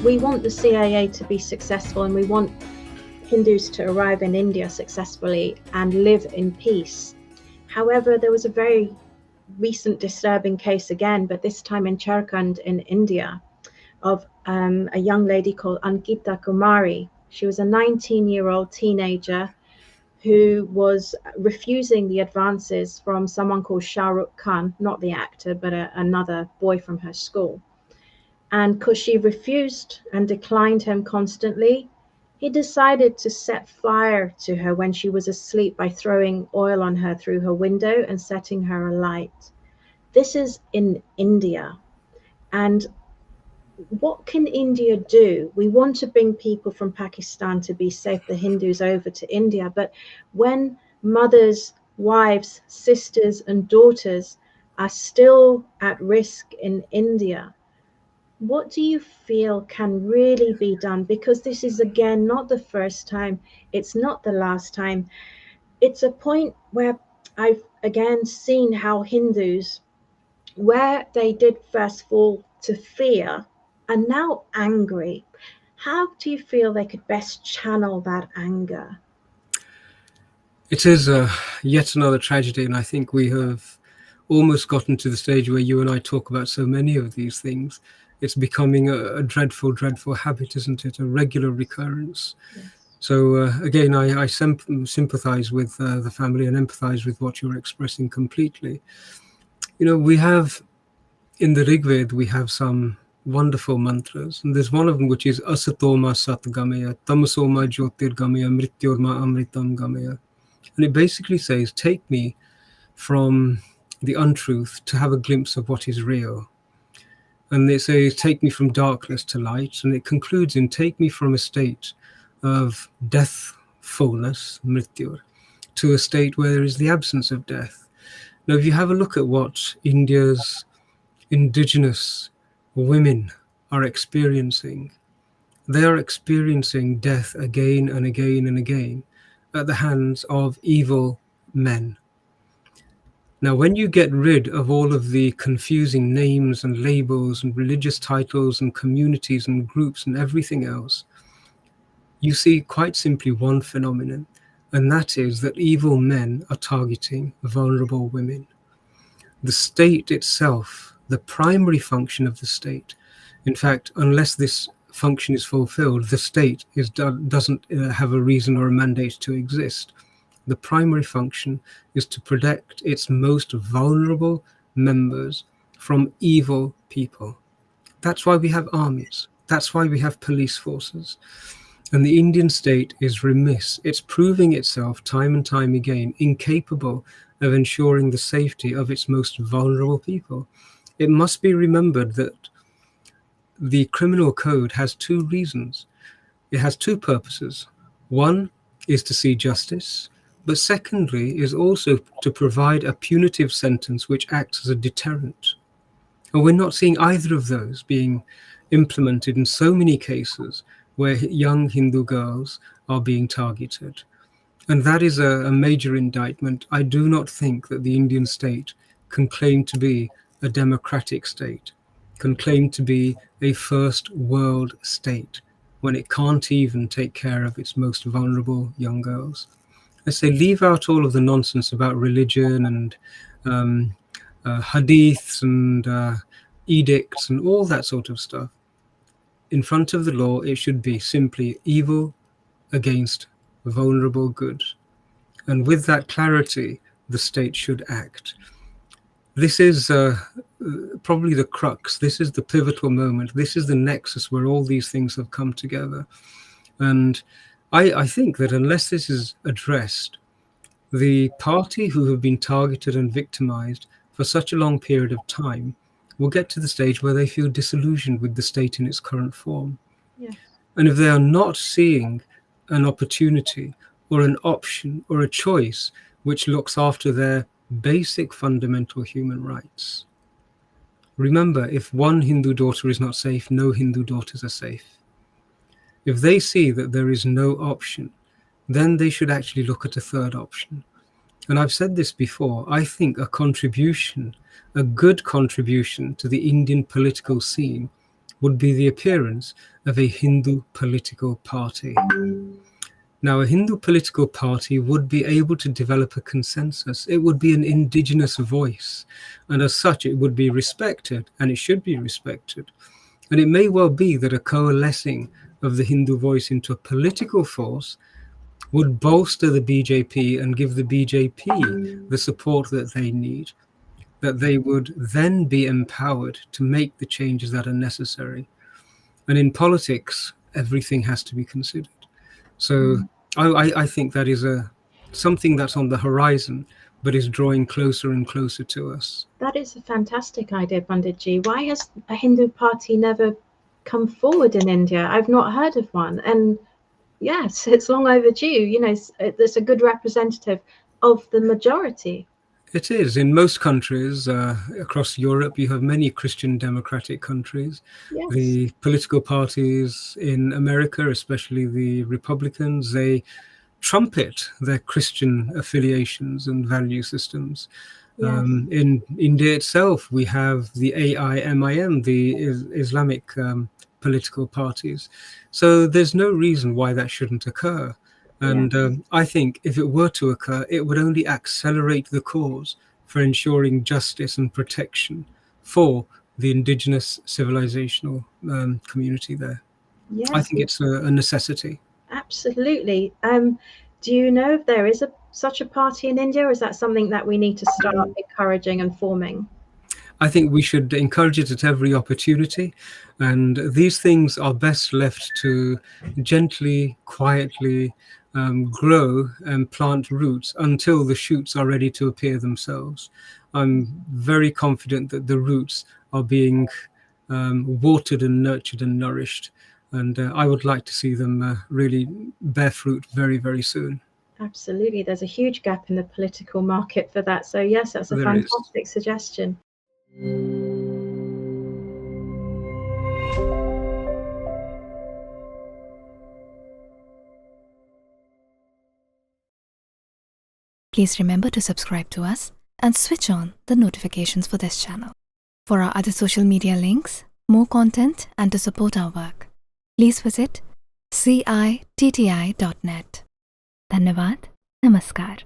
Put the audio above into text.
we want the CIA to be successful, and we want Hindus to arrive in India successfully and live in peace. However, there was a very recent disturbing case again, but this time in Jharkhand in India, of a young lady called Ankita Kumari. She was a 19-year-old teenager who was refusing the advances from someone called Shah Rukh Khan, not the actor, but another boy from her school. And because she refused and declined him constantly, he decided to set fire to her when she was asleep by throwing oil on her through her window and setting her alight. This is in India. And what can India do? We want to bring people from Pakistan to be safe, the Hindus, over to India. But when mothers, wives, sisters, and daughters are still at risk in India, what do you feel can really be done? Because this is, again, not the first time. It's not the last time. It's a point where I've, again, seen how Hindus, where they did first fall to fear, are now angry. How do you feel they could best channel that anger? It is yet another tragedy, and I think we have almost gotten to the stage where you and I talk about so many of these things. It's becoming a dreadful, dreadful habit, isn't it? A regular recurrence. Yes. So again, I sympathize with the family and empathize with what you're expressing completely. You know, we have, in the Rig Veda, we have some wonderful mantras, and there's one of them which is Asatoma Satgamaya, Tamasoma Jyotirgamaya, Mrityorma Amritam Gamaya. And it basically says, take me from the untruth to have a glimpse of what is real. And it says, take me from darkness to light. And it concludes in, take me from a state of deathfulness, mrityur, to a state where there is the absence of death. Now, if you have a look at what India's indigenous women are experiencing, they are experiencing death again and again and again at the hands of evil men. Now, when you get rid of all of the confusing names and labels and religious titles and communities and groups and everything else, you see quite simply one phenomenon, and that is that evil men are targeting vulnerable women. The state itself, the primary function of the state, in fact, unless this function is fulfilled, the state doesn't have a reason or a mandate to exist. The primary function is to protect its most vulnerable members from evil people. That's why we have armies. That's why we have police forces. And the Indian state is remiss. It's proving itself time and time again incapable of ensuring the safety of its most vulnerable people. It must be remembered that the criminal code has two reasons. It has two purposes. One is to see justice, but secondly is also to provide a punitive sentence which acts as a deterrent. And we're not seeing either of those being implemented in so many cases where young Hindu girls are being targeted. And that is a major indictment. I do not think that the Indian state can claim to be a democratic state, can claim to be a first world state, when it can't even take care of its most vulnerable young girls. I say leave out all of the nonsense about religion and hadiths and edicts and all that sort of stuff. In front of the law, it should be simply evil against vulnerable good. And with that clarity, the state should act. This is probably the crux. This is the pivotal moment. This is the nexus where all these things have come together. And I think that unless this is addressed, the party who have been targeted and victimized for such a long period of time will get to the stage where they feel disillusioned with the state in its current form. Yes. And if they are not seeing an opportunity or an option or a choice which looks after their basic fundamental human rights, remember, if one Hindu daughter is not safe, no Hindu daughters are safe. If they see that there is no option, then they should actually look at a third option. And I've said this before, I think a contribution, a good contribution to the Indian political scene would be the appearance of a Hindu political party. Now, a Hindu political party would be able to develop a consensus. It would be an indigenous voice, and as such, it would be respected, and it should be respected. And it may well be that a coalescing of the Hindu voice into a political force would bolster the BJP and give the BJP the support that they need, that they would then be empowered to make the changes that are necessary. And in politics, everything has to be considered. So I think that is something that's on the horizon, but is drawing closer and closer to us. That is a fantastic idea, Panditji. Why has a Hindu party never come forward in India? I've not heard of one. And yes, it's long overdue. You know, it's a good representative of the majority. It is. In most countries across Europe, you have many Christian democratic countries. Yes. The political parties in America, especially the Republicans, they trumpet their Christian affiliations and value systems. Yes. In India itself, we have the AIMIM, the Islamic political parties. So there's no reason why that shouldn't occur. And I think if it were to occur, it would only accelerate the cause for ensuring justice and protection for the indigenous civilizational community there. Yes. I think it's a necessity. Absolutely. Do you know if there is such a party in India, or is that something that we need to start encouraging and forming? I think we should encourage it at every opportunity. And these things are best left to gently, quietly grow and plant roots until the shoots are ready to appear themselves. I'm very confident that the roots are being watered and nurtured and nourished. And I would like to see them really bear fruit very, very soon. Absolutely. There's a huge gap in the political market for that. So yes, that's a fantastic suggestion. Please remember to subscribe to us and switch on the notifications for this channel. For our other social media links, more content, and to support our work, please visit citti.net. Dhanyavad. Namaskar.